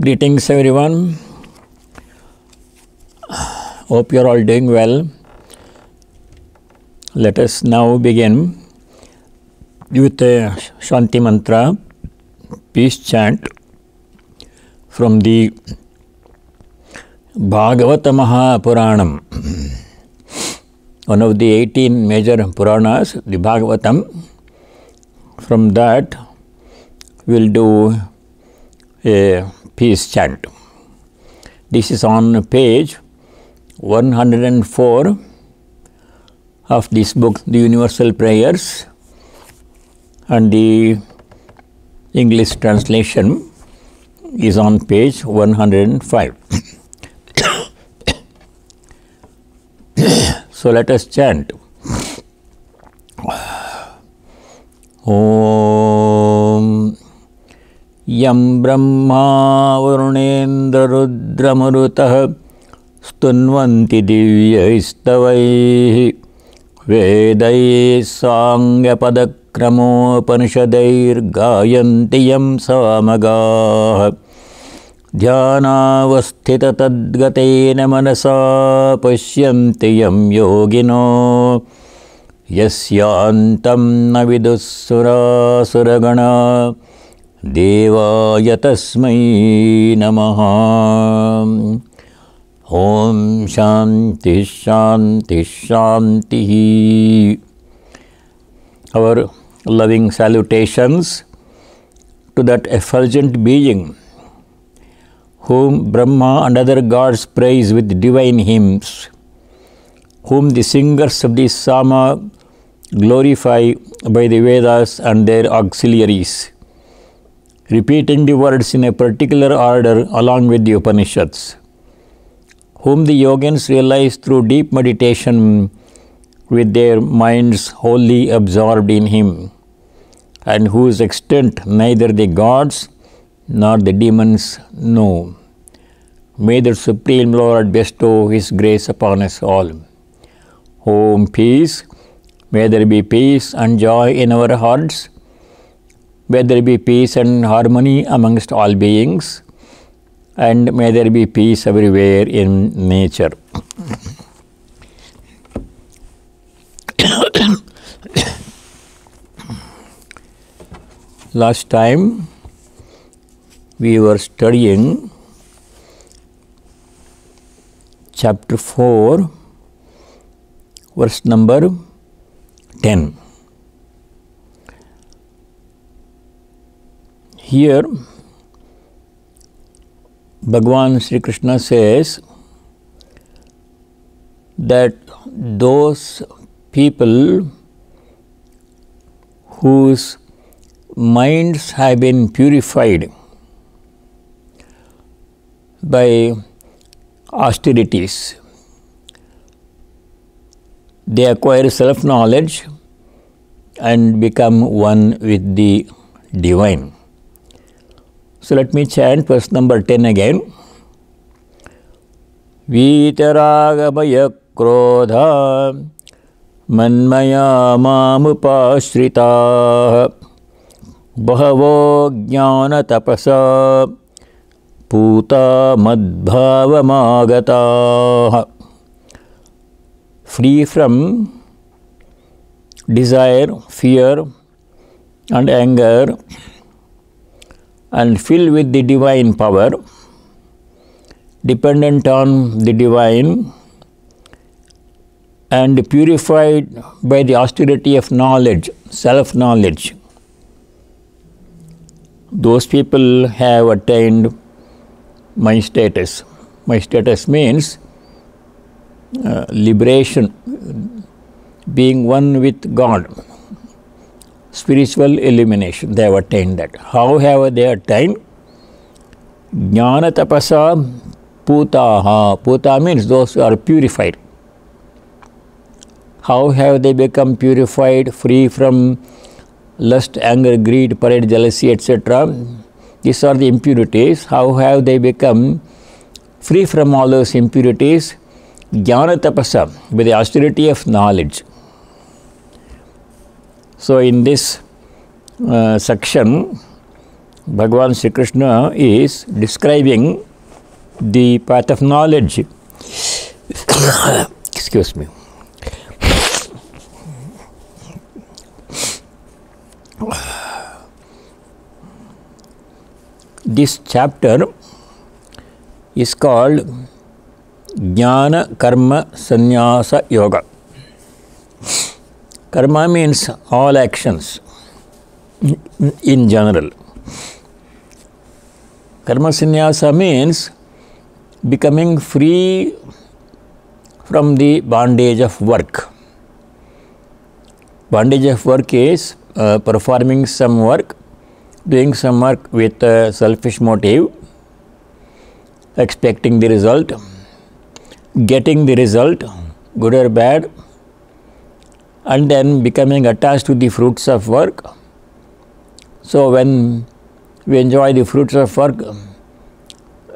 Greetings everyone. Hope you are all doing well. Let us now begin with a Shanti Mantra, peace chant from the Bhagavata Mahapuranam, one of the 18 major Puranas, the Bhagavatam. From that we will do a peace chant. This is on page 104 of this book, The Universal Prayers, and the English translation is on page 105. So let us chant. Om Yam Brahma Varunendra Rudramurutah Stunvanti Divyaistavaihi Vedai Sangya Padakramo Panishadair Gayanti Yam Samagah Dhyanavasthita Tadgatena Manasa Pashyanti Yam Yogino Yasyantam Navidussura Suragana Devaya Tasmai Namaha. Om Shanti Shanti Shanti. Our loving salutations to that effulgent being whom Brahma and other gods praise with divine hymns, whom the singers of the Sama glorify by the Vedas and their auxiliaries, repeating the words in a particular order along with the Upanishads, whom the yogins realize through deep meditation with their minds wholly absorbed in Him, and whose extent neither the gods nor the demons know. May the Supreme Lord bestow His grace upon us all. Om peace. May there be peace and joy in our hearts. May there be peace and harmony amongst all beings. And may there be peace everywhere in nature. Last time we were studying chapter 4, verse number 10. Here Bhagavan Sri Krishna says that those people whose minds have been purified by austerities, they acquire self-knowledge and become one with the divine. So let me chant verse number 10 again. Vitaragabhaya krodha manmaya mamupashrita bahavo jnana tapasa puta madbhavamagata. Free from desire, fear and anger, and filled with the divine power, dependent on the divine, and purified by the austerity of knowledge, self-knowledge. Those people have attained my status. My status means liberation, being one with God, spiritual illumination. They have attained that. How have they attained? Jnana tapasa putaha. Puta means those who are purified. How have they become purified, free from lust, anger, greed, pride, jealousy, etc.? These are the impurities. How have they become free from all those impurities? Jnana tapasa, by the austerity of knowledge. So in this section, Bhagavan Sri Krishna is describing the path of knowledge. Excuse me. This chapter is called Jnana Karma Sannyasa Yoga. Karma means all actions in general. Karma Sannyasa means becoming free from the bondage of work. Bondage of work is performing some work, doing some work with a selfish motive, expecting the result, getting the result, good or bad, and then becoming attached to the fruits of work. So when we enjoy the fruits of work,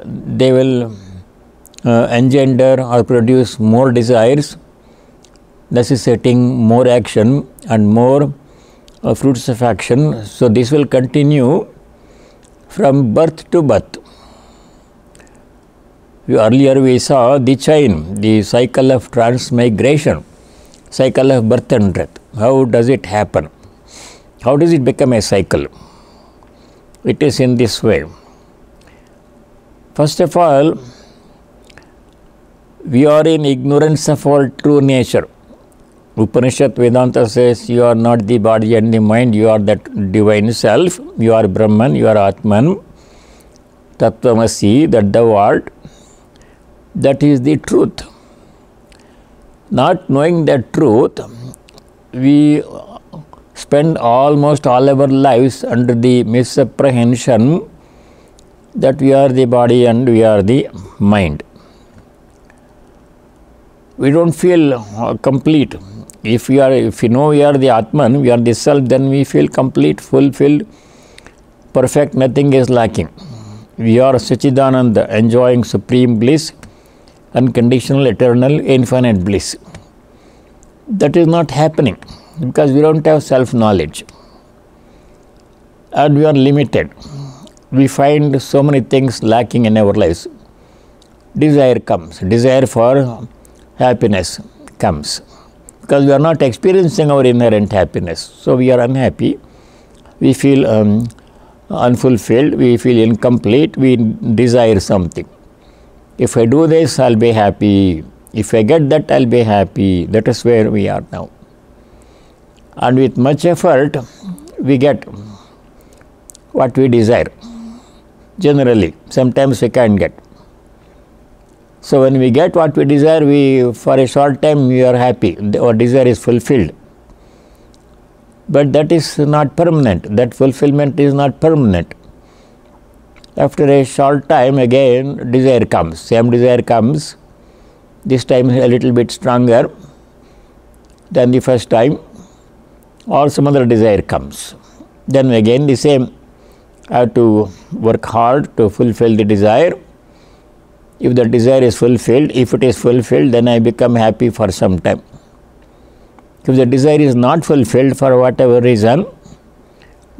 they will engender or produce more desires, necessitating more action and more fruits of action. So this will continue from birth to birth. Earlier we saw the chain, the cycle of transmigration, cycle of birth and death. How does it happen? How does it become a cycle? It is in this way. First of all, we are in ignorance of our true nature. Upanishad Vedanta says you are not the body and the mind, you are that divine self, you are Brahman, you are Atman, Tattvamasi, that thou art. That is the truth. Not knowing that truth, we spend almost all our lives under the misapprehension that we are the body and we are the mind. We don't feel complete. If you know we are the Atman, we are the self, then we feel complete, fulfilled, perfect, nothing is lacking. We are Sachidananda, enjoying supreme bliss, unconditional, eternal, infinite bliss. That is not happening because we don't have self-knowledge and we are limited. We find so many things lacking in our lives. Desire comes, desire for happiness comes because we are not experiencing our inherent happiness. So we are unhappy, we feel unfulfilled, we feel incomplete, we desire something. If I do this, I'll be happy. If I get that, I'll be happy. That is where we are now. And with much effort, we get what we desire. Generally, sometimes we can't get. So when we get what we desire, for a short time we are happy. Our desire is fulfilled. But that is not permanent. That fulfillment is not permanent. After a short time again desire comes, same desire comes, this time a little bit stronger than the first time, or some other desire comes. Then again the same, I have to work hard to fulfill the desire. If the desire is fulfilled, if it is fulfilled, then I become happy for some time. If the desire is not fulfilled for whatever reason,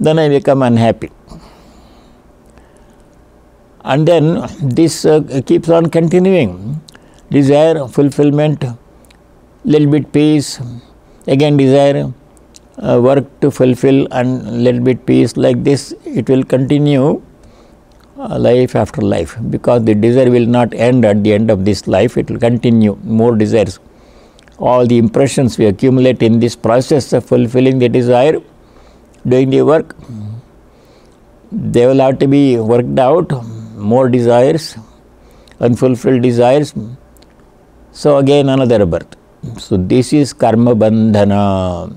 then I become unhappy. And then this keeps on continuing. Desire, fulfillment, little bit peace, again desire, work to fulfill and little bit peace. Like this, it will continue life after life, because the desire will not end at the end of this life. It will continue, more desires. All the impressions we accumulate in this process of fulfilling the desire, doing the work, they will have to be worked out. More desires, unfulfilled desires. So again another birth. So this is karma bandhana.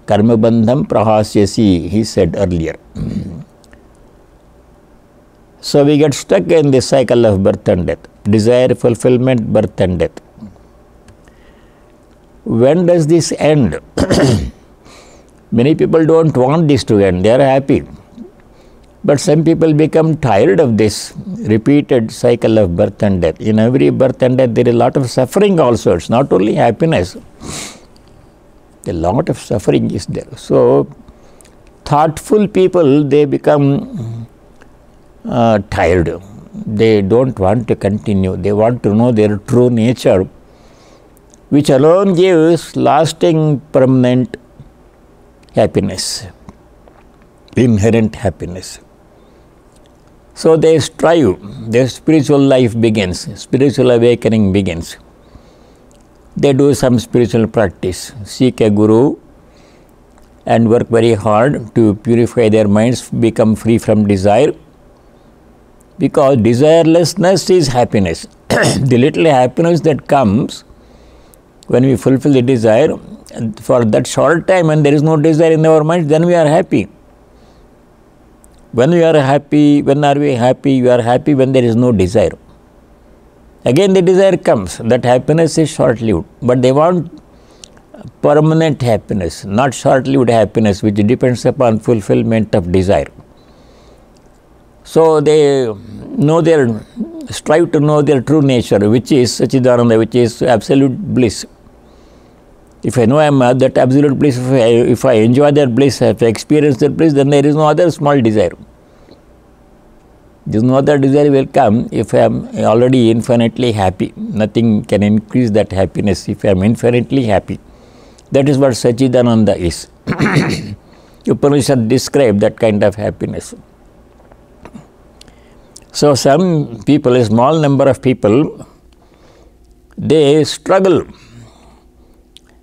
Karma bandham prahasyasi, he said earlier. So we get stuck in this cycle of birth and death. Desire, fulfillment, birth and death. When does this end? Many people don't want this to end. They are happy. But some people become tired of this repeated cycle of birth and death. In every birth and death, there is a lot of suffering also. It's not only happiness. A lot of suffering is there. So, thoughtful people, they become tired. They don't want to continue. They want to know their true nature, which alone gives lasting, permanent happiness, inherent happiness. So they strive, their spiritual life begins, spiritual awakening begins. They do some spiritual practice, seek a guru and work very hard to purify their minds, become free from desire, because desirelessness is happiness. The little happiness that comes when we fulfill the desire, for that short time when there is no desire in our minds, then we are happy. When we are happy, when are we happy? We are happy when there is no desire. Again the desire comes, that happiness is short-lived, but they want permanent happiness, not short-lived happiness which depends upon fulfillment of desire. So they strive to know their true nature, which is Satchidananda, which is absolute bliss. If I know I am that absolute bliss, if I enjoy that bliss, if I experience that bliss, then there is no other small desire. There is no other desire will come if I am already infinitely happy. Nothing can increase that happiness if I am infinitely happy. That is what Satchidananda is. Upanishad describe that kind of happiness. So some people, a small number of people, they struggle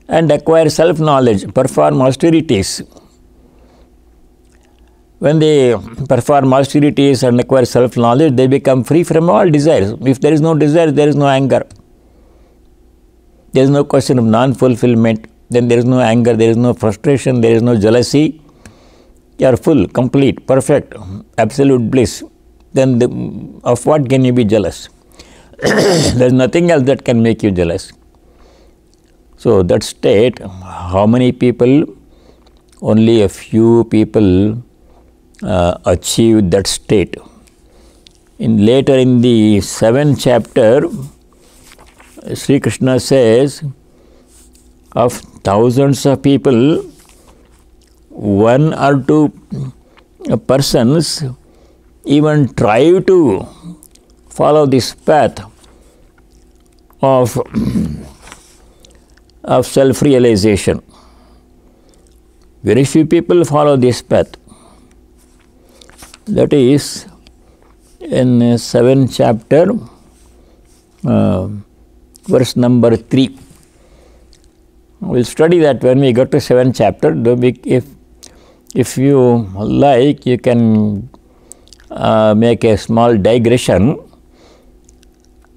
and acquire self-knowledge, perform austerities. When they perform austerities and acquire self-knowledge, they become free from all desires. If there is no desire, there is no anger. There is no question of non-fulfillment. Then there is no anger, there is no frustration, there is no jealousy. You are full, complete, perfect, absolute bliss. Then of what can you be jealous? There is nothing else that can make you jealous. So that state, how many people? Only a few people achieve that state. Later in the 7th chapter, Sri Krishna says, of thousands of people, 1 or 2 persons even try to follow this path of self-realization. Very few people follow this path. That is in 7th chapter, verse number 3. We will study that when we go to 7th chapter. If you like, you can make a small digression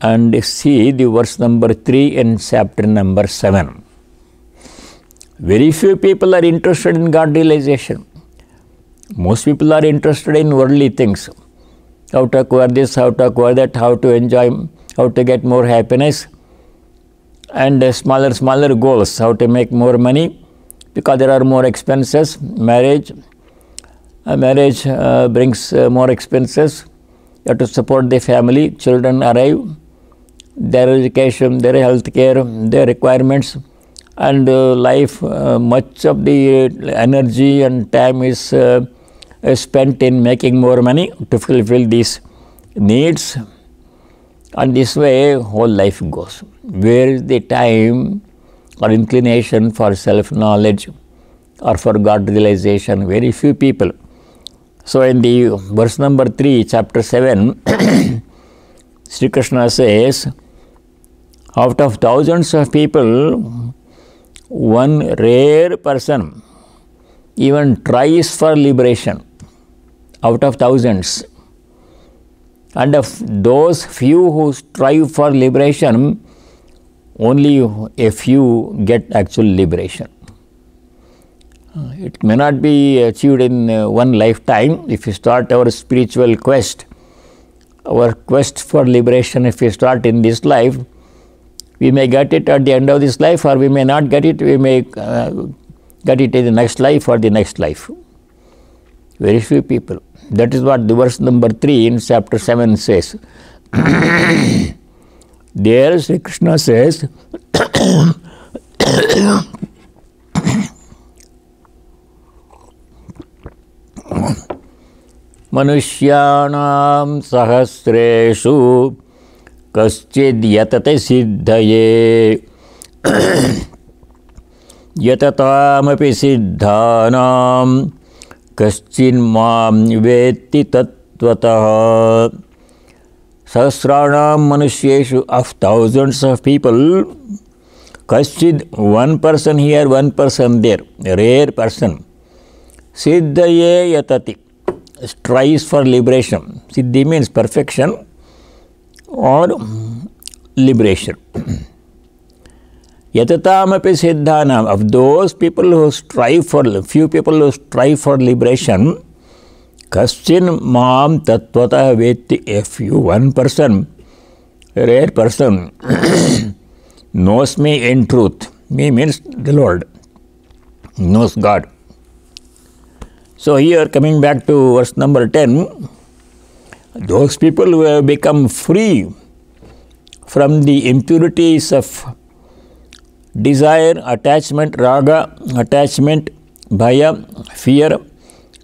and see the verse number 3 in chapter number 7. Very few people are interested in God realization. Most people are interested in worldly things. How to acquire this, how to acquire that, how to enjoy, how to get more happiness, and smaller goals, how to make more money, because there are more expenses. Marriage brings more expenses. You have to support the family, children arrive, their education, their health care, their requirements, and life, much of the energy and time is spent in making more money to fulfill these needs. And this way whole life goes. Where is the time or inclination for self-knowledge or for God realization? Very few people. So in the verse number 3, chapter 7, Sri Krishna says, out of thousands of people, 1 rare person even tries for liberation, out of thousands. And of those few who strive for liberation, only a few get actual liberation. It may not be achieved in one lifetime. If you start our spiritual quest, our quest for liberation, if we start in this life, we may get it at the end of this life, or we may not get it. We may get it in the next life or the next life. Very few people. That is what the verse number 3 in chapter 7 says. There Sri Krishna says, Manushyanam sahasreshu kaschid yatate siddhaye yatatam siddhanam kaschin mam vetti tattvataha. Sahasranam manusyeshu, of thousands of people, kaschid, one person here, one person there, a rare person. Siddhaye yatati, strives for liberation. Siddhi means perfection or liberation. Yatatamapi siddhanam, of those people who strive for, few people who strive for liberation, kaschin mam tattvata vetti, a few, one person, a rare person, knows me in truth. Me means the Lord, knows God. So here, coming back to verse number 10, those people who have become free from the impurities of desire, attachment, raga, attachment, bhaya, fear,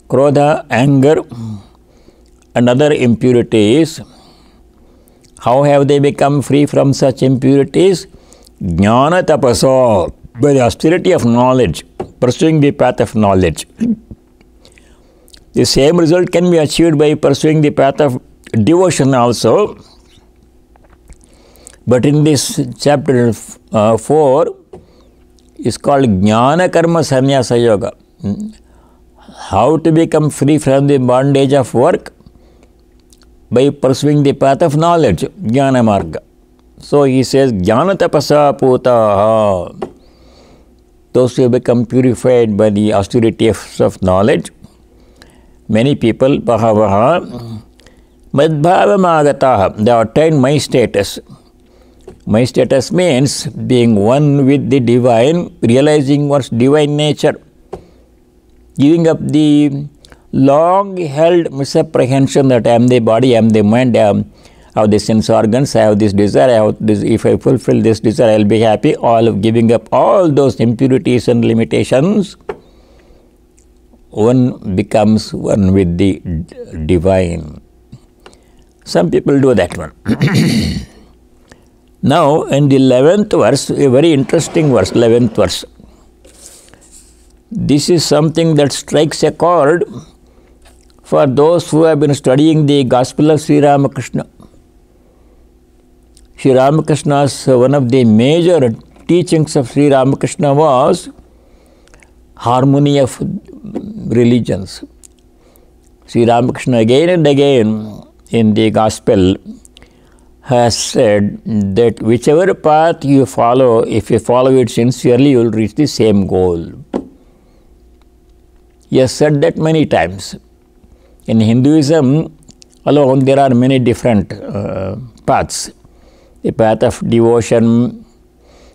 krodha, anger, and other impurities. How have they become free from such impurities? Jnana tapasa, by the austerity of knowledge, pursuing the path of knowledge. The same result can be achieved by pursuing the path of devotion also. But in this chapter 4 is called Jnana Karma Sannyasa Yoga. How to become free from the bondage of work? By pursuing the path of knowledge, Jnana Marga. So he says, Jnana Tapasa Putaha. Those who become purified by the austerity of knowledge. Many people, Bhavaha, Madbhavamagataha, they attain my status. My status means being one with the divine, realizing one's divine nature, giving up the long-held misapprehension that I am the body, I am the mind, I have the sense organs, I have this desire, I have this, if I fulfill this desire, I will be happy. All of giving up all those impurities and limitations, one becomes one with the divine. Some people do that one. Now, in the 11th verse, a very interesting verse, 11th verse. This is something that strikes a chord for those who have been studying the Gospel of Sri Ramakrishna. Sri Ramakrishna's, one of the major teachings of Sri Ramakrishna was harmony of religions. Sri Ramakrishna again and again in the Gospel has said that whichever path you follow, if you follow it sincerely, you will reach the same goal. He has said that many times. In Hinduism alone, there are many different paths. The path of devotion,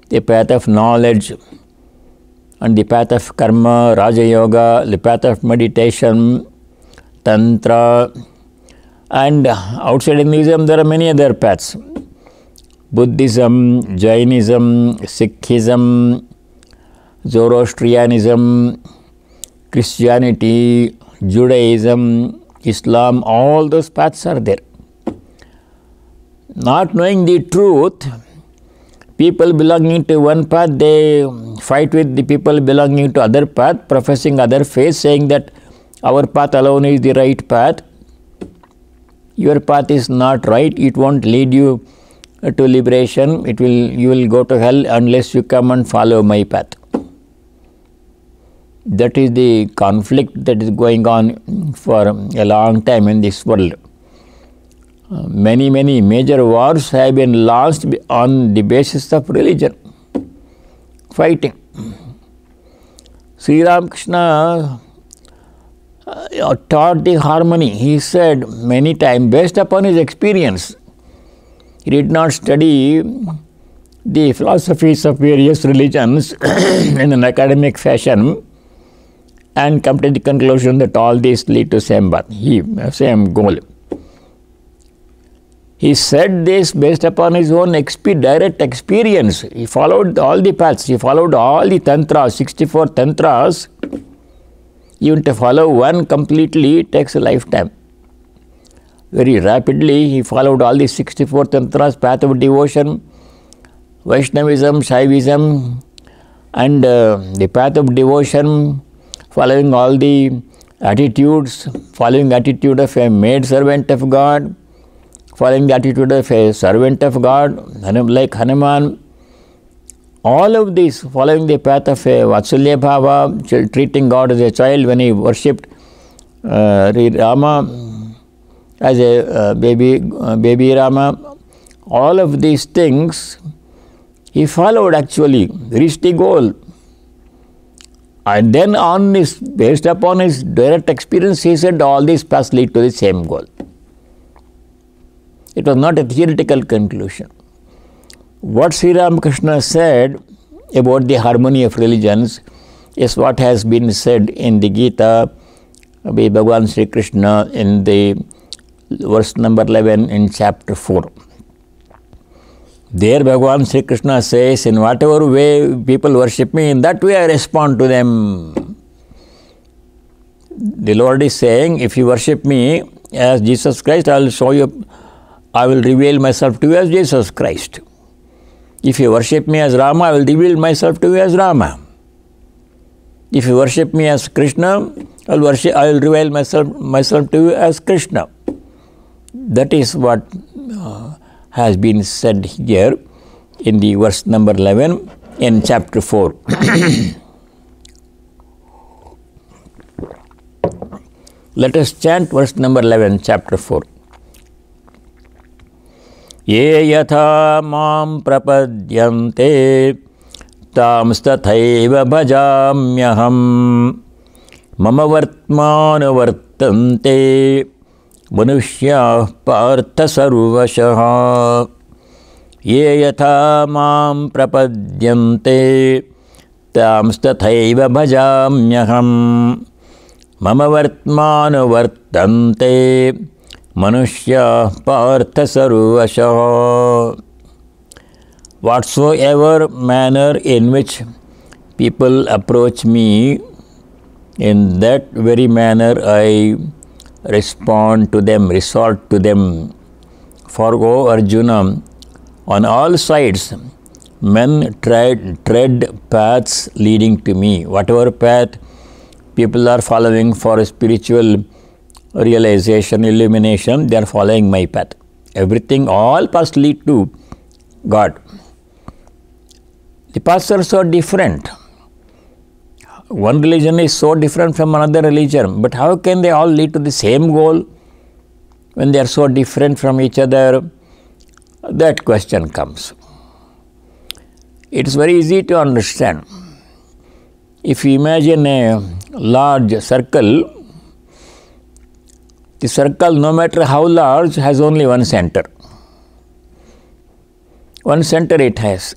the path of knowledge, and the path of karma, Raja Yoga, the path of meditation, Tantra, and outside Hinduism there are many other paths. Buddhism, Jainism, Sikhism, Zoroastrianism, Christianity, Judaism, Islam, all those paths are there. Not knowing the truth, people belonging to one path, they fight with the people belonging to other path, professing other faith, saying that our path alone is the right path. Your path is not right, it won't lead you to liberation, you will go to hell unless you come and follow my path. That is the conflict that is going on for a long time in this world. Many major wars have been lost on the basis of religion, fighting. Sri Ramakrishna taught the harmony. He said many times, based upon his experience, he did not study the philosophies of various religions in an academic fashion and come to the conclusion that all these lead to same goal. He said this based upon his own direct experience. He followed all the paths. He followed all the tantras, 64 tantras. Even to follow one completely takes a lifetime. Very rapidly he followed all the 64 tantras, path of devotion, Vaishnavism, Shaivism, and the path of devotion, following all the attitudes, following attitude of a maid servant of God, following the attitude of a servant of God, like Hanuman. All of this, following the path of a Vatsalya Bhava, treating God as a child when he worshipped Rama as a baby Rama. All of these things he followed, actually reached the goal. And then based upon his direct experience, he said all these paths lead to the same goal. It was not a theoretical conclusion. What Sri Ramakrishna said about the harmony of religions is what has been said in the Gita by Bhagavan Sri Krishna in the verse number 11 in chapter 4. There Bhagavan Sri Krishna says, in whatever way people worship me, in that way I respond to them. The Lord is saying, if you worship me as Jesus Christ, I will reveal myself to you as Jesus Christ. If you worship me as Rama, I will reveal myself to you as Rama. If you worship me as Krishna, I will reveal myself to you as Krishna. That is what has been said here in the verse number 11 in chapter 4. Let us chant verse number 11, chapter 4. Ye yatha mam prapadyante tamstathaiva bhajamyaham mama vartmana vartante manushya partha sarvashaha. Ye yatha mam prapadyante tamstathaiva bhajamyaham mama vartmana vartante manushya partha sarvashaha. Whatsoever manner in which people approach me, in that very manner I respond to them, resort to them. For, O Arjuna, on all sides men tread paths leading to me. Whatever path people are following for spiritual realization, illumination, they are following my path. Everything, all paths lead to God. The paths are so different. One religion is so different from another religion, but how can they all lead to the same goal when they are so different from each other? That question comes. It is very easy to understand. If you imagine a large circle, the circle, no matter how large, has only one center. One center it has.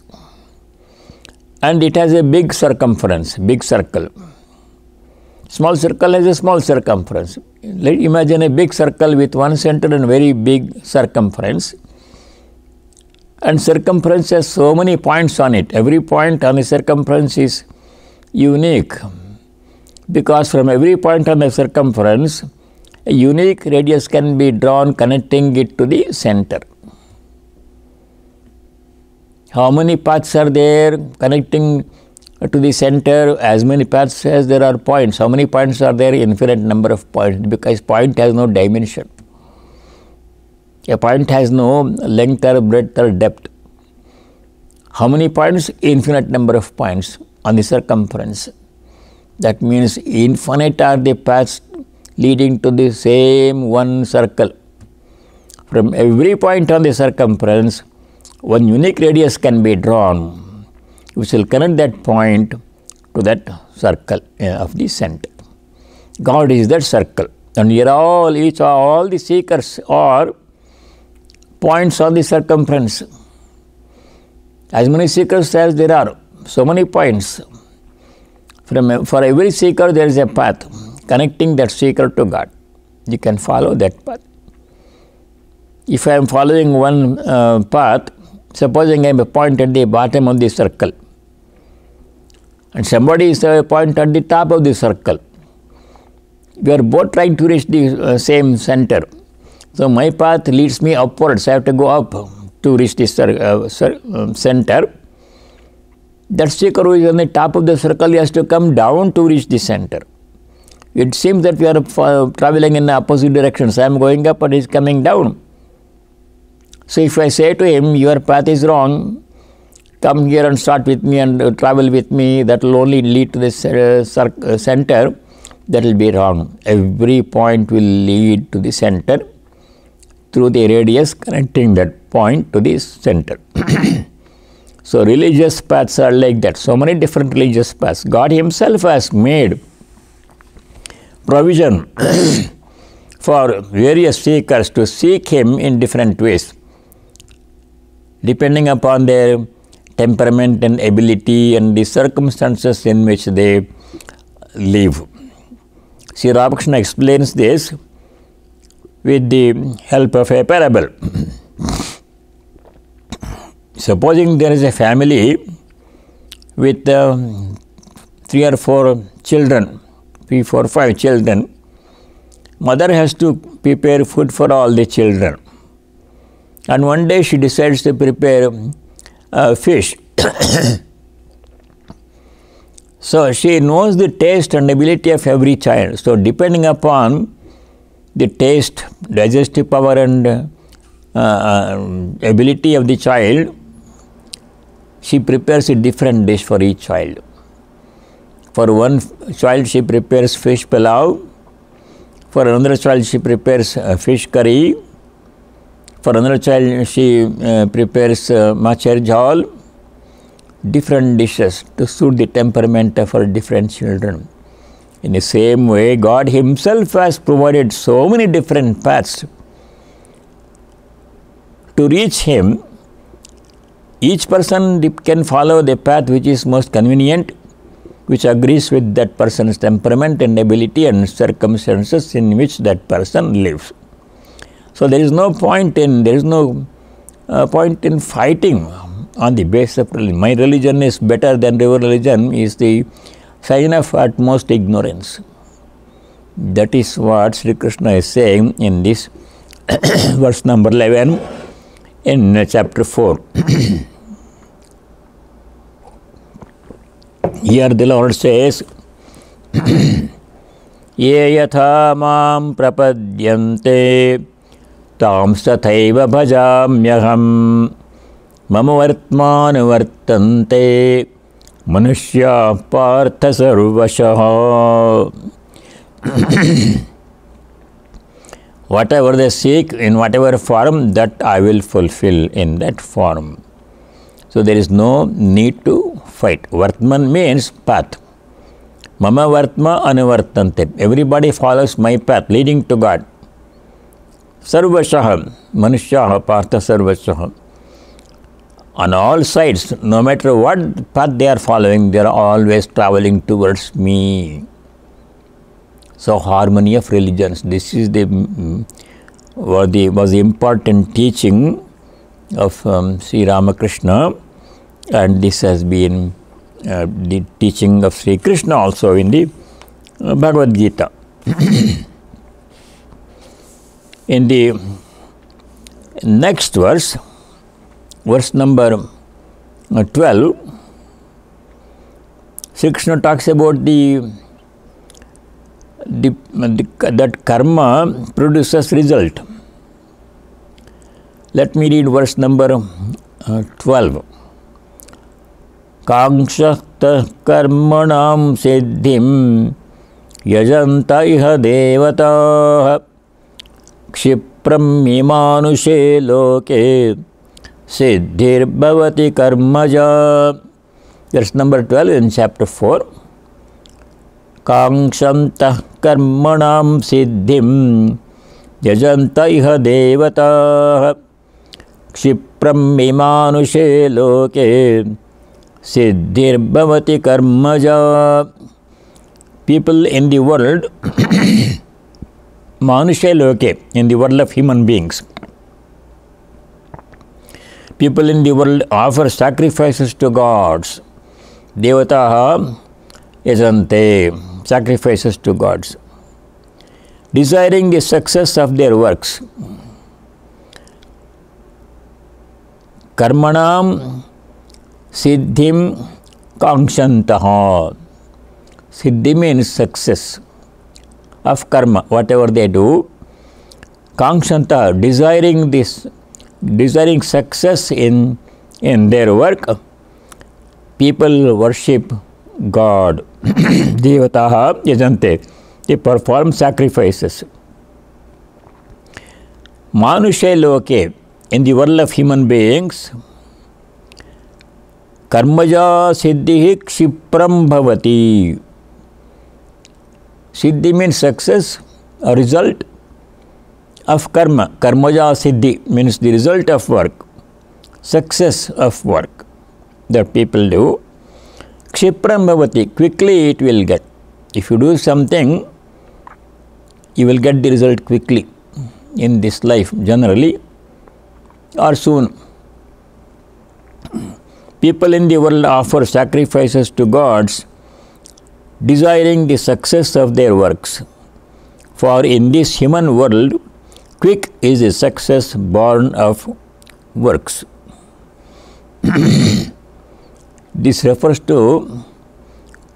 And it has a big circumference, big circle. Small circle has a small circumference. Imagine a big circle with one center and very big circumference. And circumference has so many points on it. Every point on the circumference is unique. Because from every point on the circumference, a unique radius can be drawn connecting it to the center. How many paths are there connecting to the center? As many paths as there are points. How many points are there? Infinite number of points, because point has no dimension. A point has no length or breadth or depth. How many points? Infinite number of points on the circumference. That means infinite are the paths leading to the same one circle. From every point on the circumference, one unique radius can be drawn, which will connect that point to that circle of the center. God is that circle, and here all the seekers are points on the circumference. As many seekers as there are, so many points. For every seeker there is a path connecting that seeker to God. You can follow that path. If I am following one path, supposing I am a point at the bottom of the circle, and somebody is a point at the top of the circle, We are both trying to reach the same center. So my path leads me upwards. I have to go up to reach this center. That seeker who is on the top of the circle has to come down to reach the center. It seems that we are traveling in opposite directions. I am going up and he is coming down. So if I say to him, your path is wrong, come here and start with me and travel with me, that will only lead to the center, that will be wrong. Every point will lead to the center through the radius connecting that point to the center. So religious paths are like that. So many different religious paths. God himself has made provision for various seekers to seek him in different ways, depending upon their temperament and ability and the circumstances in which they live. Sri Ramakrishna explains this with the help of a parable. Supposing there is a family with 3 or 4 children, 3, 4, 5 children, mother has to prepare food for all the children. And one day she decides to prepare fish. So she knows the taste and ability of every child. So depending upon the taste, digestive power and ability of the child, she prepares a different dish for each child. For one child she prepares fish pilau, for another child she prepares fish curry, for another child she prepares machar jhal, different dishes to suit the temperament of her different children. In the same way, God himself has provided so many different paths to reach him. Each person can follow the path which is most convenient, which agrees with that person's temperament and ability and circumstances in which that person lives. So there is no point in fighting on the basis of religion. My religion is better than your religion is the sign of utmost ignorance. That is what Sri Krishna is saying in this verse number 11 in chapter 4. Here the Lord says, Ye yatha mam prapadyante tam sathaiva bhajamyaham mama vartmana vartante manushya partha sarvashaha. Whatever they seek in whatever form, that I will fulfill in that form. So there is no need to fight. Vartman means path. Mama vartma anuvartante. Everybody follows my path leading to God. Sarvashaha, manushyaha partha sarvashaha. On all sides, no matter what path they are following, they are always traveling towards me. So harmony of religions. This is was the important teaching of Sri Ramakrishna, and this has been the teaching of Sri Krishna also in the Bhagavad Gita. In the next verse, verse number 12, Sri Krishna talks about that karma produces result. Let me read verse number 12. Kankshakta karmanam siddhim yajanta iha devataha kshipram imanushe loke siddhir bhavati karmaja. Verse number 12 in chapter 4. Kankshanta karmanam siddhim yajanta iha devataha kshipram imanushe loke siddhir bhavati karmaja. People in the world, manushe loke, in the world of human beings, people in the world offer sacrifices to gods. Devataha yajante, sacrifices to gods. desiring the success of their works. Karmanam siddhim kangshantaha. Siddhi means success of karma, whatever they do. Kangshanta, desiring success in their work. People worship God. Devataha yajante. They perform sacrifices. Manushe loke, in the world of human beings, karmaja siddhi kshipram bhavati. Siddhi means success, a result of karma. Karmaja siddhi means the result of work, success of work that people do. Kshipram bhavati, quickly it will get. If you do something, you will get the result quickly in this life, generally or soon. People in the world offer sacrifices to gods, desiring the success of their works. For in this human world, quick is a success born of works. This refers to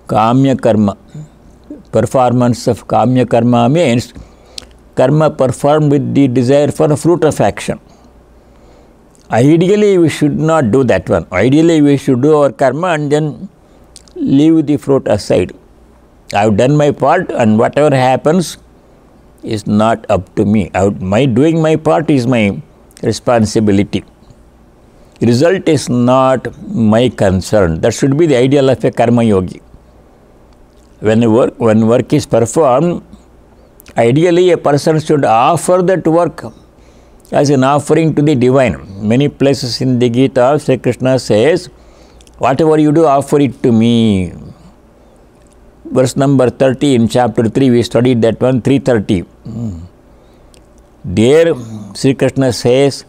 Kamya Karma. Performance of Kamya Karma means karma performed with the desire for a fruit of action. Ideally, we should not do that one. Ideally, we should do our karma and then leave the fruit aside. I have done my part, and whatever happens is not up to me. My doing my part is my responsibility. Result is not my concern. That should be the ideal of a karma yogi. When work is performed, ideally a person should offer that work as an offering to the divine. Many places in the Gita, Sri Krishna says, whatever you do, offer it to me. Verse number 30 in chapter 3, we studied that one, 330. There, Sri Krishna says,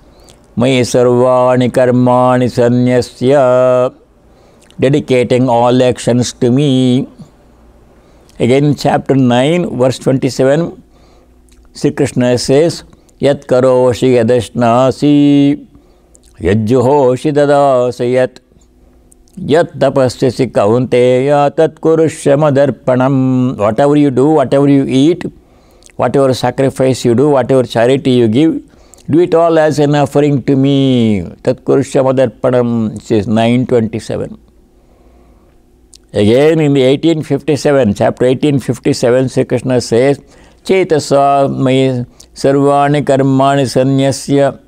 Mai sarvani karmani sanyasya, dedicating all actions to me. Again, in chapter 9, verse 27, Sri Krishna says, Yat karoshi yadashnasi, yajjuhoshi dadasayat, yat tapasyasi kaunteya tat kurushya. Whatever you do, whatever you eat, whatever sacrifice you do, whatever charity you give, do it all as an offering to me. Tat kurushya madarpanam, says 9:27. Again in the 1857, chapter 1857, Sri Krishna says, Chetasa mai sarvani karmani sanyasya.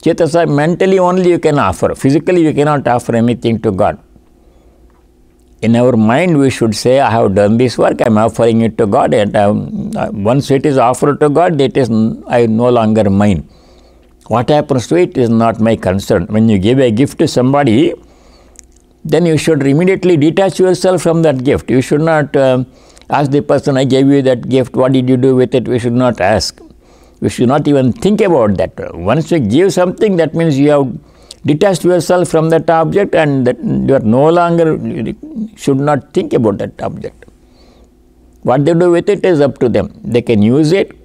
Chetasa, mentally only you can offer. Physically you cannot offer anything to God. In our mind we should say, I have done this work, I am offering it to God, and once it is offered to God, it is no longer mine. What happens to it is not my concern. When you give a gift to somebody, then you should immediately detach yourself from that gift. You should not ask the person, I gave you that gift, what did you do with it? We should not ask. We should not even think about that. Once you give something, that means you have detached yourself from that object, and that you are no longer, should not think about that object. What they do with it is up to them. They can use it,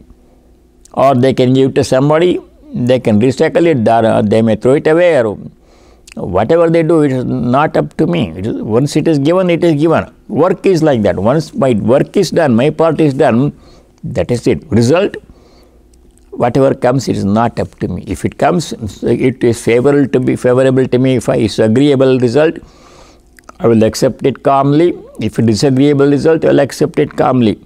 or they can give it to somebody, they can recycle it, they may throw it away, or whatever they do, it is not up to me. Once it is given, it is given. Work is like that. Once my work is done, my part is done, that is it. Result, whatever comes, it is not up to me. If it comes, it is favorable to me. If it's agreeable result, I will accept it calmly. If it is disagreeable result, I will accept it calmly.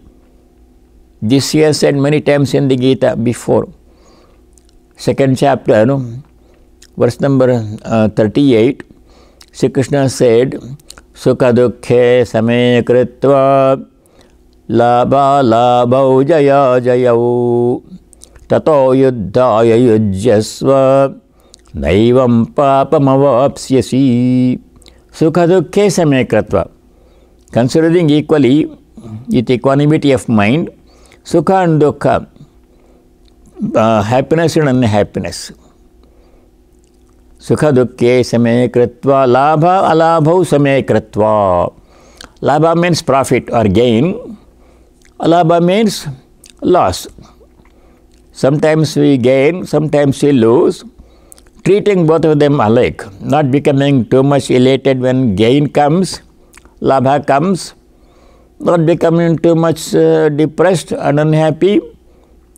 This he has said many times in the Gita before. Second chapter, verse number 38, Sri Krishna said, Sukha dukkhe same kritva labha labhau jaya jayau tato yuddhaya yujyasva naivam papamavapsyasi. Sukha dukkhe same kritva. Considering equally, with equanimity of mind, sukha and dukkha, happiness and unhappiness. Sukha dukkhe same kritva labha alabhau same kritva. Labha means profit or gain. Alabha means loss. Sometimes we gain, sometimes we lose. Treating both of them alike, not becoming too much elated when gain comes, labha comes, not becoming too much depressed and unhappy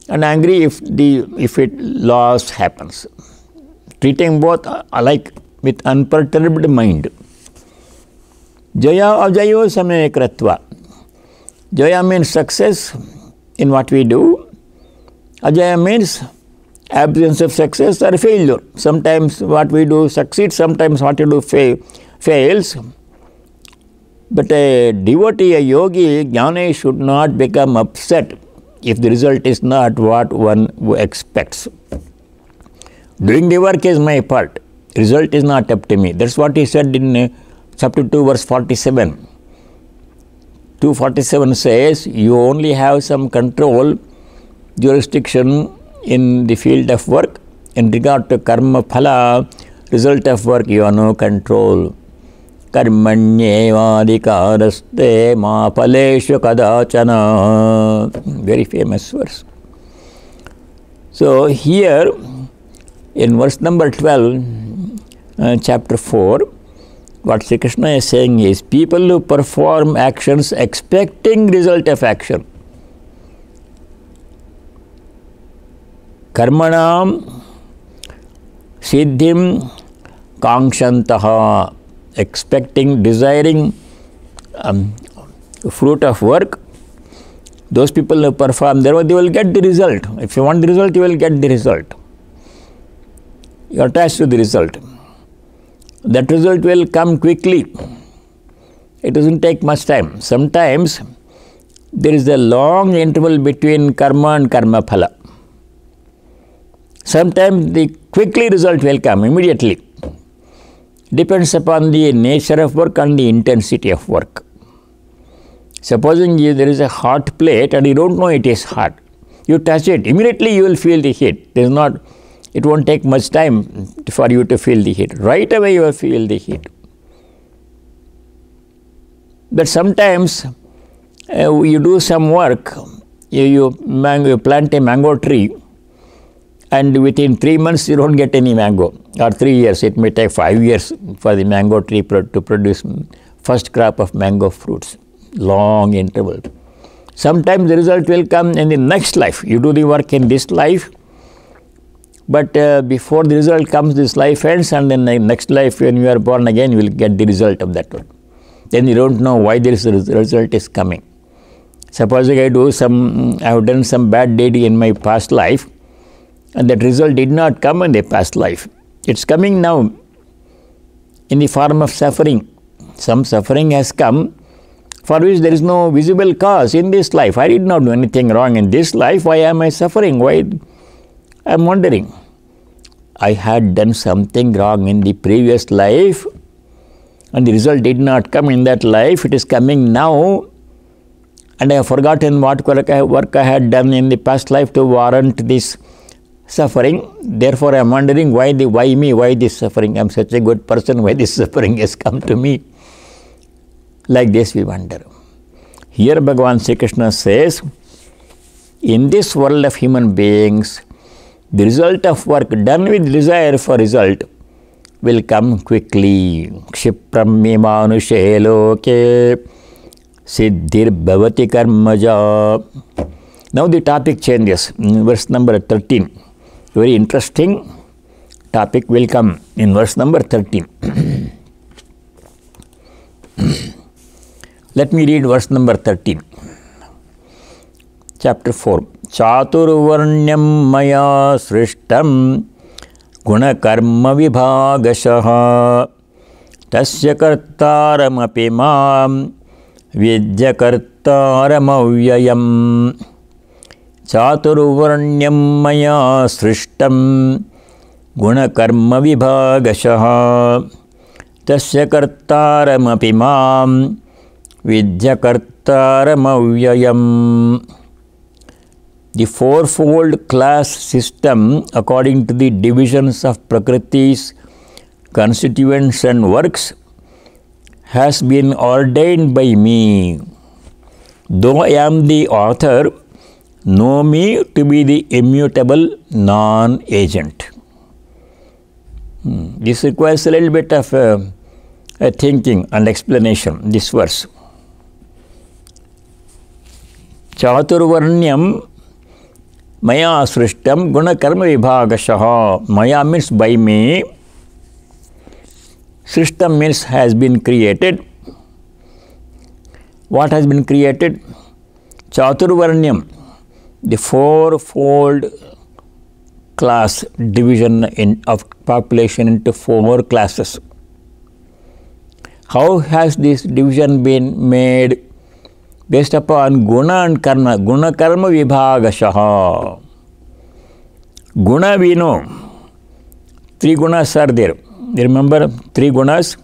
and angry if it loss happens. Treating both alike with unperturbed mind. Jaya ajayo samaya kratva. Jaya means success in what we do. Ajaya means absence of success or failure. Sometimes what we do succeeds, sometimes what we do fails. But a devotee, a yogi, jnani should not become upset if the result is not what one expects. Doing the work is my part. Result is not up to me. That's what he said in chapter 2, verse 47. 247 says, you only have some control, jurisdiction in the field of work. In regard to karma phala, result of work, you have no control. Karmanyevadikaraste ma phaleshu kadachana. Very famous verse. So here in verse number 12, chapter 4, what Sri Krishna is saying is, people who perform actions expecting result of action. Karmanam siddhim kangshantaha, expecting, desiring fruit of work. Those people who perform, they will get the result. If you want the result, you will get the result. You are attached to the result. That result will come quickly. It doesn't take much time. Sometimes there is a long interval between karma and karma phala. Sometimes the quickly result will come immediately. Depends upon the nature of work and the intensity of work. Supposing there is a hot plate and you don't know it is hot. You touch it, immediately you will feel the heat. It won't take much time for you to feel the heat. Right away you will feel the heat. But sometimes you do some work, you plant a mango tree, and within 3 months you don't get any mango, or 3 years. It may take 5 years for the mango tree to produce first crop of mango fruits. Long interval. Sometimes the result will come in the next life. You do the work in this life, but before the result comes, this life ends, and then the next life, when you are born again, you will get the result of that one. Then you don't know why this result is coming. Supposing I have done some bad deed in my past life, and that result did not come in the past life. It's coming now in the form of suffering. Some suffering has come for which there is no visible cause in this life. I did not do anything wrong in this life. Why am I suffering? Why? I am wondering. I had done something wrong in the previous life, and the result did not come in that life. It is coming now, and I have forgotten what work I had done in the past life to warrant this suffering. Therefore, I am wondering why me, why this suffering? I am such a good person, why this suffering has come to me? Like this we wonder. Here Bhagavan Sri Krishna says, in this world of human beings, the result of work done with desire for result will come quickly. Kshipram mimanushe loke siddhir bhavati karmaja. Now the topic changes. Verse number 13. Very interesting topic will come in verse number 13. Let me read verse number 13. Chapter 4. Chaturvarnyam maya srishtam gunakarma vibhagashaha tasya kartaram api mam vidya kartaram avyayam. Chaturvarnyam maya srishtam gunakarma vibhagashaha tasya kartaram api mam vidya kartaram avyayam. The fourfold class system, according to the divisions of Prakriti's constituents and works, has been ordained by me. Though I am the author, know me to be the immutable non-agent. This requires a little bit of thinking and explanation, this verse. Chaturvarnyam maya srishtam guna karma vibhagashaha. Maya means by me. Srishtam means has been created. What has been created? Chaturvarnyam, the fourfold class division of population into 4 classes. How has this division been made? Based upon guna and karma. Guna karma vibhagashaha. Guna we know. 3 gunas are there. You remember 3 gunas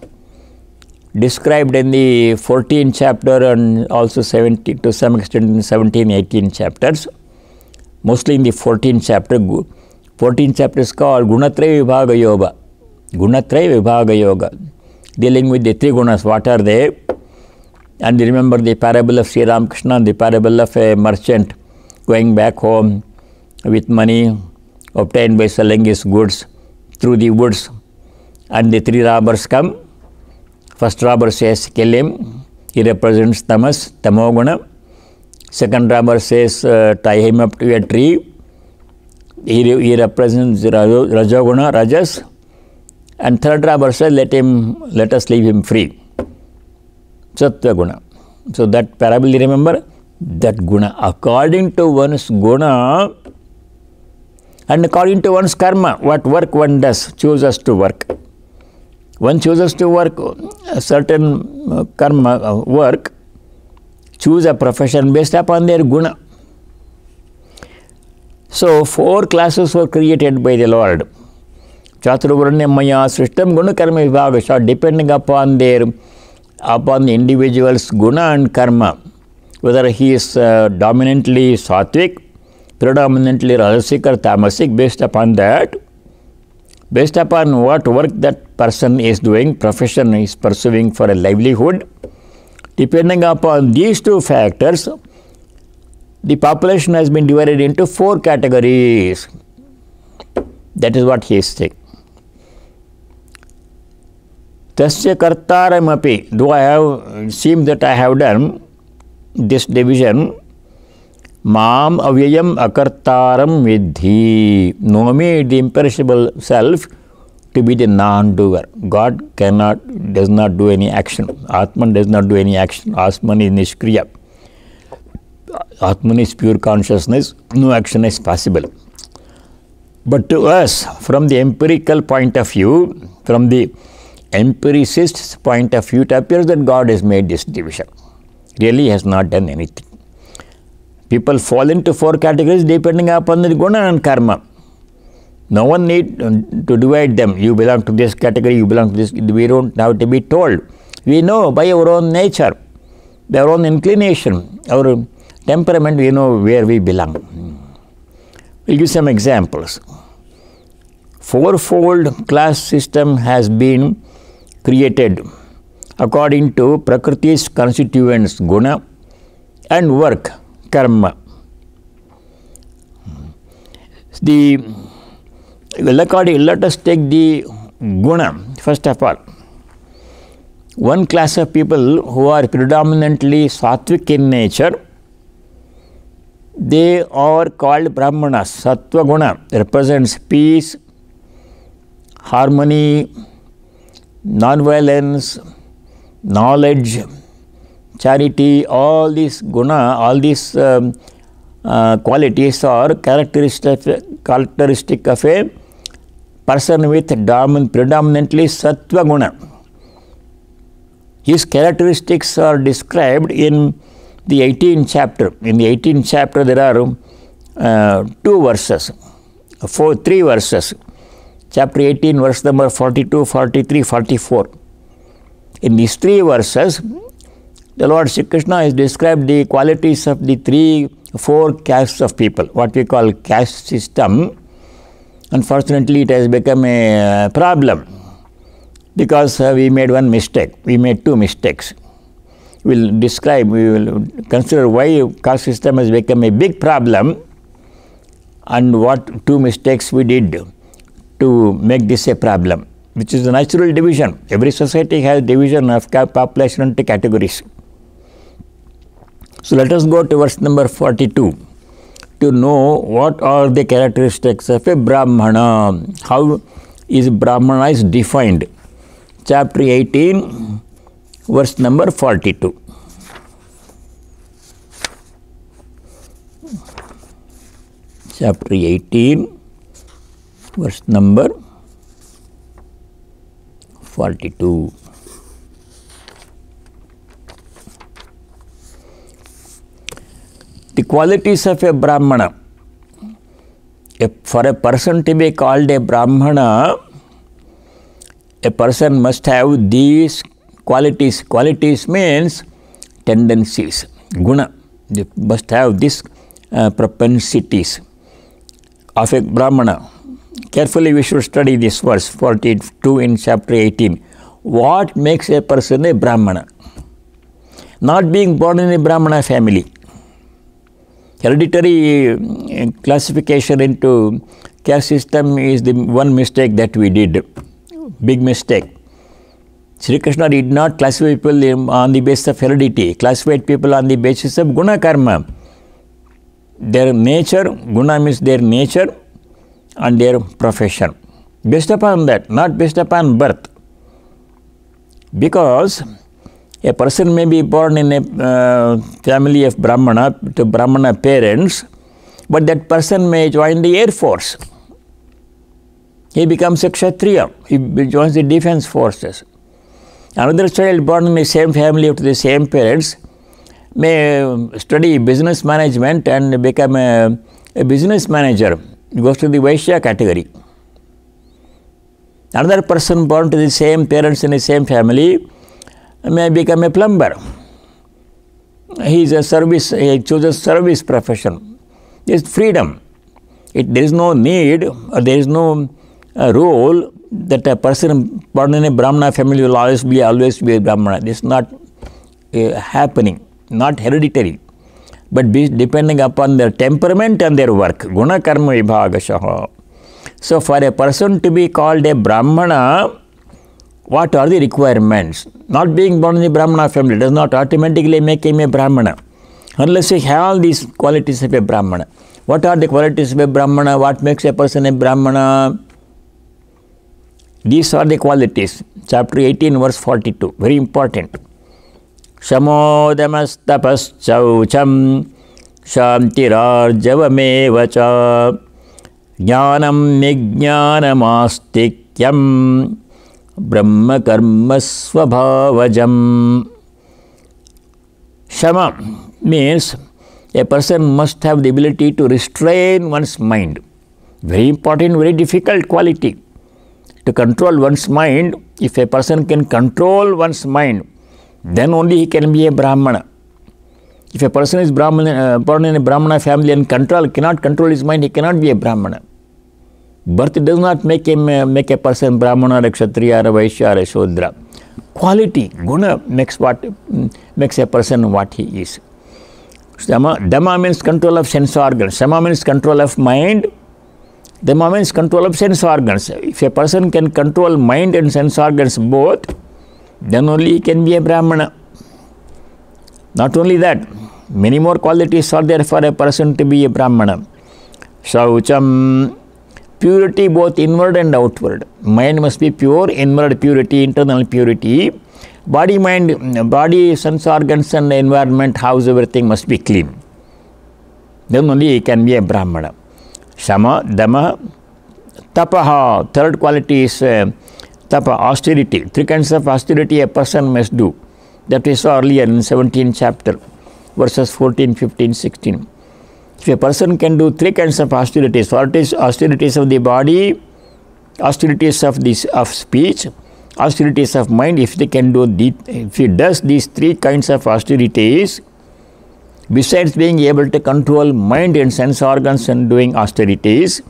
described in the 14th chapter and also 17 to some extent in 17, 18 chapters. Mostly in the 14th chapter. 14th chapter is called Gunatraya Vibhaga Yoga. Gunatraya Vibhaga Yoga. Dealing with the 3 gunas. What are they? And remember the parable of Sri Ramakrishna, the parable of a merchant going back home with money obtained by selling his goods through the woods. And the 3 robbers come. First robber says, kill him. He represents tamas, tamoguna. Second robber says, tie him up to a tree. He represents rajoguna, rajas. And third robber says, let us leave him free. Sattva guna. So that parable, you remember? That guna. According to one's guna and according to one's karma, what work one does, chooses to work. One chooses to work a certain karma work, choose a profession based upon their guna. So 4 classes were created by the Lord. Chaturvarnyam maya srishtam guna karma vibhagasha, depending upon the individual's guna and karma, whether he is dominantly sattvic, predominantly rajasic or tamasic. Based upon that, based upon what work that person is doing, profession is pursuing for a livelihood, depending upon these 2 factors, the population has been divided into 4 categories. That is what he is saying. Tasya kartaramapi, though I have seemed that I have done this division, mam avyayam akartaram vidhi. Know me, the imperishable self, to be the non-doer. God does not do any action. Atman does not do any action. Atman is nishkriya. Atman is pure consciousness. No action is possible. But to us, from the empirical point of view, from the empiricist's point of view, it appears that God has made this division. Really, he has not done anything. People fall into 4 categories depending upon the guna and karma. No one need to divide them. You belong to this category, you belong to this. We don't have to be told. We know by our own nature, by our own inclination, our temperament, we know where we belong. We'll give some examples. 4-fold class system has been created according to Prakriti's constituents, guna, and work, karma. Let us take the guna first of all. One class of people who are predominantly sattvic in nature, they are called Brahmanas. Sattva guna represents peace, harmony, non-violence, knowledge, charity. All these guna, all these qualities are characteristic of a person with predominantly sattva guna. His characteristics are described in the 18th chapter. In the 18th chapter, there are 2 verses, 3 verses. Chapter 18, verse number 42, 43, 44. In these 3 verses, the Lord Shri Krishna has described the qualities of the 4 castes of people, what we call caste system. Unfortunately, it has become a problem because we made one mistake. We made 2 mistakes. we will consider why caste system has become a big problem and what two mistakes we did to make this a problem, which is a natural division. Every society has division of population into categories. So let us go to verse number 42 to know what are the characteristics of a Brahmana. How is Brahmana is defined? Chapter 18, verse number 42. Chapter 18, verse number 42. The qualities of a Brahmana. For a person to be called a Brahmana, a person must have these qualities. Qualities means tendencies, guna. They must have these propensities of a Brahmana. Carefully we should study this verse 42 in chapter 18. What makes a person a Brahmana? Not being born in a Brahmana family. Hereditary classification into caste system is the one mistake that we did. Big mistake. Sri Krishna did not classify people on the basis of heredity, classified people on the basis of guna karma. Their nature, guna means their nature and their profession. Based upon that, not based upon birth. Because a person may be born in a family of Brahmana, to Brahmana parents, but that person may join the Air Force. He becomes a Kshatriya. He joins the defense forces. Another child born in the same family of the same parents may study business management and become a business manager. He goes to the Vaishya category. Another person born to the same parents in the same family may become a plumber. He chooses service profession. There is freedom. There is no need, or there is no rule that a person born in a Brahmana family will always be a Brahmana. This is not happening, not hereditary, but depending upon their temperament and their work. Guna karma vibhagashaha. So for a person to be called a Brahmana, what are the requirements? Not being born in a Brahmana family does not automatically make him a Brahmana, unless he have all these qualities of a Brahmana. What are the qualities of a Brahmana? What makes a person a Brahmana? These are the qualities. Chapter 18, verse 42. Very important. Shamodamastapaschaucham shantirarjavamevacha jnanam nijnanamastikyam brahma karma svabhavajam. Shama means a person must have the ability to restrain one's mind. Very important, very difficult quality. To control one's mind, if a person can control one's mind, then only he can be a Brahmana. If a person is born in a Brahmana family and cannot control his mind, he cannot be a Brahmana. Birth does not make a person Brahmana, or a Kshatriya, or a Vaishya, or a Shudra. Quality, guna makes a person what he is. Dhamma means control of sense organs. Sama means control of mind. Dhamma means control of sense organs. If a person can control mind and sense organs both, then only he can be a Brahmana. Not only that, many more qualities are there for a person to be a Brahmana. Shaucham, purity both inward and outward. Mind must be pure, inward purity, internal purity. Body, sense organs and environment, house, everything must be clean. Then only he can be a Brahmana. Shama, Dhamma, Tapaha. Third quality is Tapa, austerity. Three kinds of austerity a person must do. That we saw earlier in 17th chapter, verses 14, 15, 16. If a person can do three kinds of austerities, austerities of the body, austerities of speech, austerities of mind, if he does these three kinds of austerities, besides being able to control mind and sense organs and doing austerities,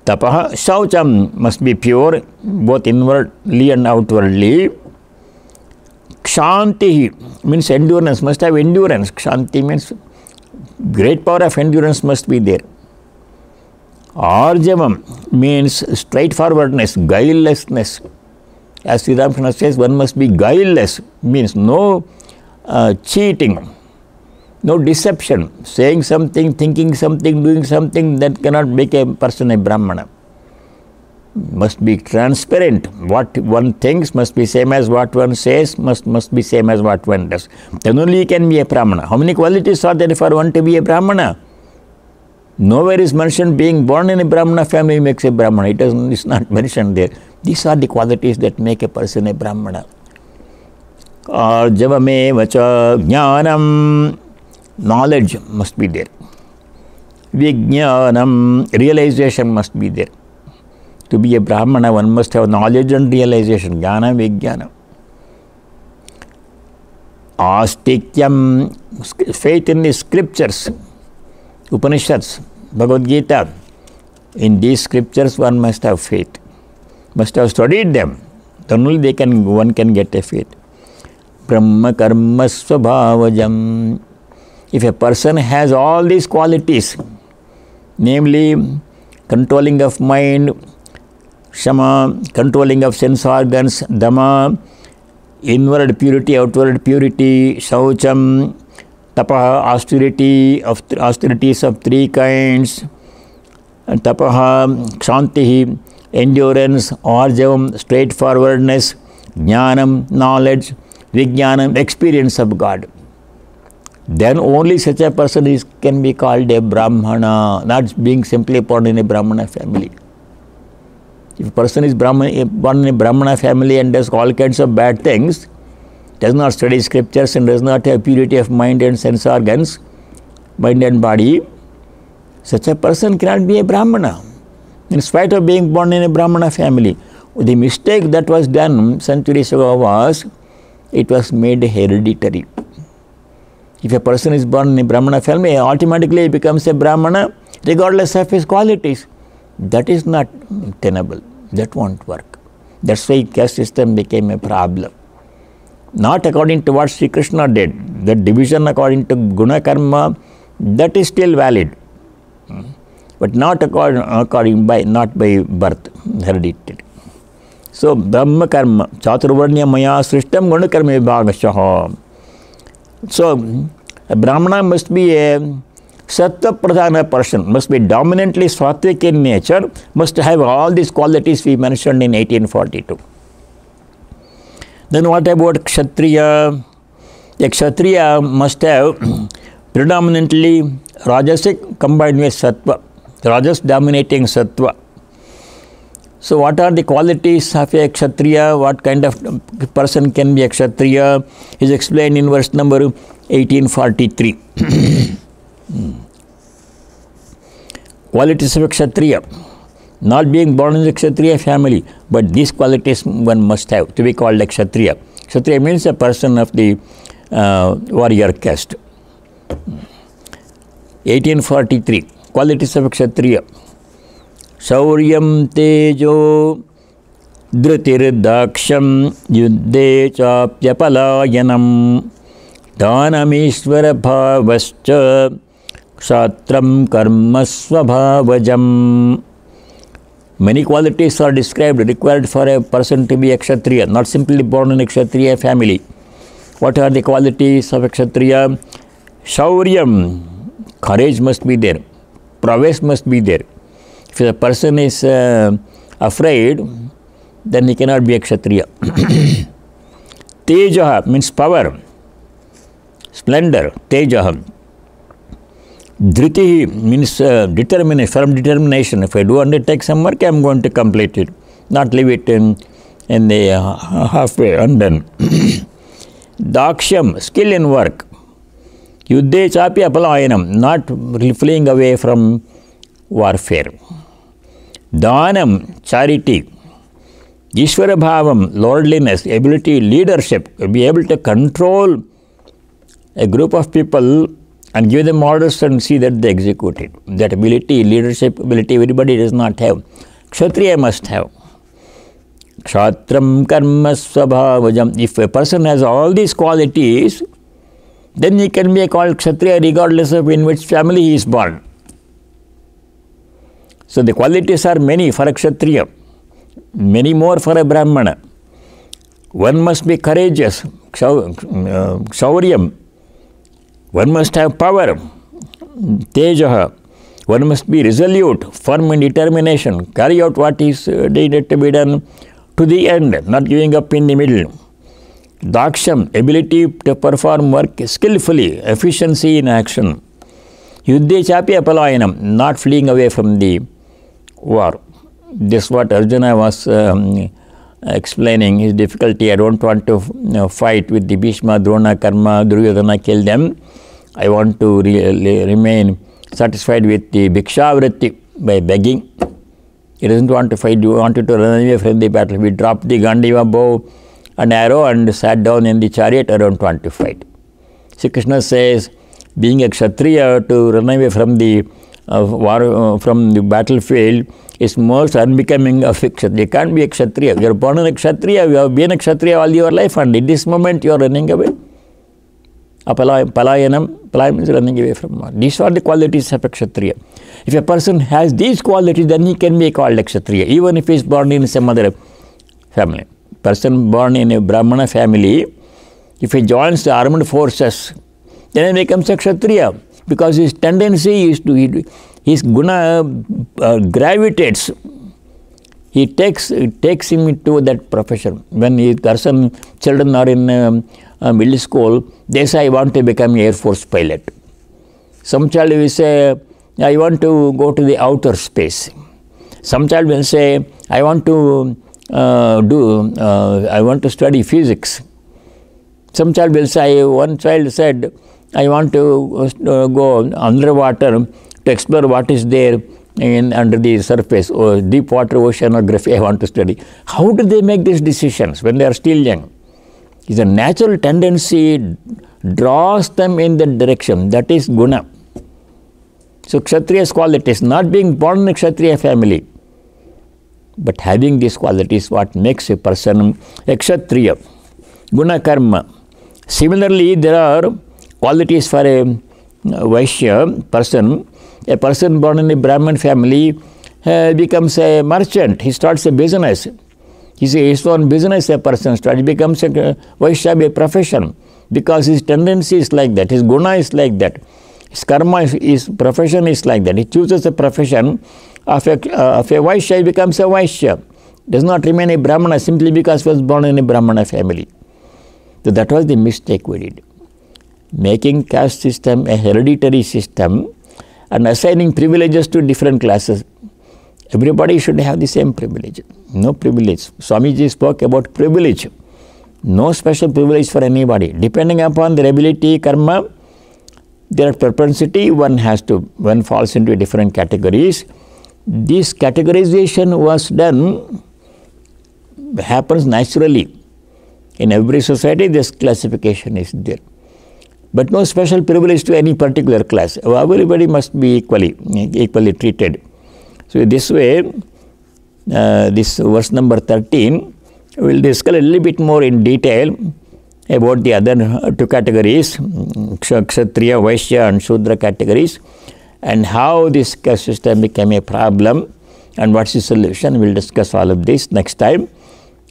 tapaha, shaucham must be pure, both inwardly and outwardly. Kshanti means endurance, must have endurance. Kshanti means great power of endurance must be there. Arjavam means straightforwardness, guilelessness. As Sri Ramakrishna says, one must be guileless, means no cheating, no deception, saying something, thinking something, doing something that cannot make a person a Brahmana. Must be transparent. What one thinks must be same as what one says, must be same as what one does. Then only he can be a Brahmana. How many qualities are there for one to be a Brahmana? Nowhere is mentioned being born in a Brahmana family makes a Brahmana. It's not mentioned there. These are the qualities that make a person a Brahmana. Arjavame vacha jnanam, knowledge must be there. Vijnanam, realization must be there. To be a Brahmana, one must have knowledge and realization. Jnana, vijnana. Astikyam, faith in the scriptures. Upanishads, Bhagavad Gita. In these scriptures, one must have faith. Must have studied them. Then only one can get a faith. Brahma karma svabhavajam. If a person has all these qualities, namely controlling of mind, shama, controlling of sense organs, dhamma, inward purity, outward purity, shaucham, tapaha, austerities of three kinds, tapaha, kshantihi, endurance, arjavam, straightforwardness, jnanam, knowledge, vijnanam, experience of God. Then only such a person can be called a Brahmana, not being simply born in a Brahmana family. If a person is born in a Brahmana family and does all kinds of bad things, does not study scriptures and does not have purity of mind and sense organs, mind and body, such a person cannot be a Brahmana, in spite of being born in a Brahmana family. The mistake that was done centuries ago was, it was made hereditary. If a person is born in a Brahmana family, automatically he becomes a Brahmana regardless of his qualities. That is not tenable. That won't work. That's why caste system became a problem. Not according to what Sri Krishna did. The division according to guna karma, that is still valid. But not not by birth, hereditary. So, Brahma karma, chaturvarnya maya srishtam guna karma vibhagashaha. So, a Brahmana must be a Sattva Pradhana person, must be dominantly Sattvic in nature, must have all these qualities we mentioned in 1842. Then what about Kshatriya? A Kshatriya must have predominantly Rajasic combined with Sattva, Rajas dominating Sattva. So what are the qualities of a Kshatriya? What kind of person can be a Kshatriya? Is explained in verse number 1843. Qualities of a Kshatriya. Not being born in the Kshatriya family, but these qualities one must have to be called a Kshatriya. Kshatriya means a person of the warrior caste. 1843. Qualities of a Kshatriya. Shauryam tejo dhritir-daksham yuddhe chapyapalayanam dhanamishvara bhavascha kshatram karma svabhavajam. Many qualities are described required for a person to be a Kshatriya, not simply born in a Kshatriya family. What are the qualities of a Kshatriya? Shauryam, courage must be there. Prowess must be there. If a person is afraid, then he cannot be a Kshatriya. Tejaha means power, splendor, tejaha. Dhritihi means determination, firm determination. If I do undertake some work, I am going to complete it, not leave it in the halfway undone. Daksham, skill in work. Yuddhe chapi apalayanam, not fleeing away from warfare. Dhanam, charity. Ishvara bhavam, lordliness, ability, leadership, be able to control a group of people and give them orders and see that they execute it. That ability, leadership ability, everybody does not have. Kshatriya must have. Kshatram karma svabhavajam. If a person has all these qualities, then he can be called Kshatriya regardless of in which family he is born. So the qualities are many for a Kshatriya, many more for a Brahmana. One must be courageous, Kshauriyam. One must have power, Tejaha. One must be resolute, firm in determination, carry out what is needed to be done to the end, not giving up in the middle. Daksham, ability to perform work skillfully, efficiency in action. Yuddhe chapi apalayanam, not fleeing away from the war. This is what Arjuna was explaining his difficulty. I don't want to fight with the Bhishma, Drona, Karma, Duryodhana, kill them. I want to remain satisfied with the Bhikshavritti by begging. He doesn't want to fight. He wanted to run away from the battle. We dropped the Gandiva bow and arrow and sat down in the chariot. I don't want to fight. Sri Krishna says, being a Kshatriya, to run away from the war, from the battlefield is most unbecoming of a Kshatriya. You can't be a Kshatriya. You are born in a Kshatriya. You have been a Kshatriya all your life, and in this moment you are running away. Palaya means running away from war. These are the qualities of a Kshatriya. If a person has these qualities, then he can be called a Kshatriya, even if he is born in some other family. Person born in a Brahmana family, if he joins the armed forces, then he becomes a Kshatriya, because his tendency is to, his guna gravitates. He takes him into that profession. When children are in middle school, they say, I want to become an Air Force pilot. Some child will say, I want to go to the outer space. Some child will say, I want to I want to study physics. Some child will say, one child said, I want to go underwater to explore what is there under the surface, or deep water oceanography I want to study. How do they make these decisions when they are still young? It's a natural tendency draws them in that direction. That is guna. So Kshatriya's qualities, not being born in a Kshatriya family, but having these qualities, what makes a person a Kshatriya. Guna karma. Similarly, there are qualities for a Vaishya person. A person born in a Brahmin family becomes a merchant. He starts a business. His own business, a person starts. He becomes a Vaishya, a profession, because his tendency is like that. His guna is like that. His karma, his profession is like that. He chooses a profession of a Vaishya, he becomes a Vaishya. Does not remain a Brahmana simply because he was born in a Brahmana family. So that was the mistake we did. Making caste system a hereditary system and assigning privileges to different classes. Everybody should have the same privilege. No privilege. Swamiji spoke about privilege. No special privilege for anybody. Depending upon their ability, karma, their propensity, one falls into different categories. This categorization was done, happens naturally. In every society, this classification is there. But no special privilege to any particular class. Everybody must be equally treated. So this way, this verse number 13, we will discuss a little bit more in detail about the other two categories, Kshatriya, Vaishya and Shudra categories, and how this caste system became a problem and what's the solution. We will discuss all of this next time,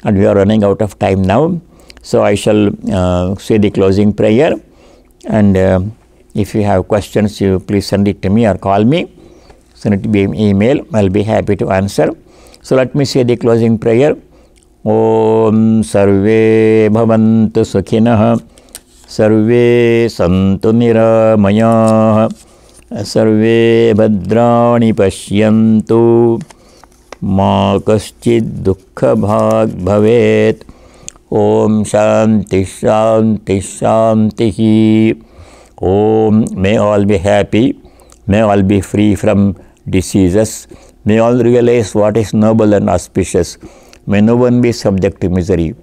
and we are running out of time now. So I shall say the closing prayer, and if you have questions, you please send it to me or call me. Send it to me email. I will be happy to answer. So let me say the closing prayer. Om Sarve Bhavantu Sukhinah, Sarve Santu Niramayah, Sarve Bhadrani Pashyantu, Ma Kaschid Dukkha Bhag Bhavet. Om Shanti Shanti Shanti. Om, may all be happy, may all be free from diseases, may all realize what is noble and auspicious, may no one be subject to misery.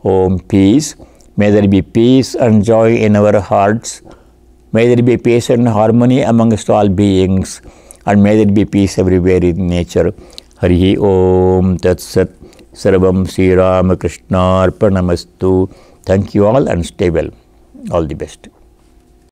Om peace, may there be peace and joy in our hearts, may there be peace and harmony amongst all beings, and may there be peace everywhere in nature. Hari Om Tat Sat. Sarvam Sri Ramakrishna Arpanamastu. Thank you all and stay well. All the best.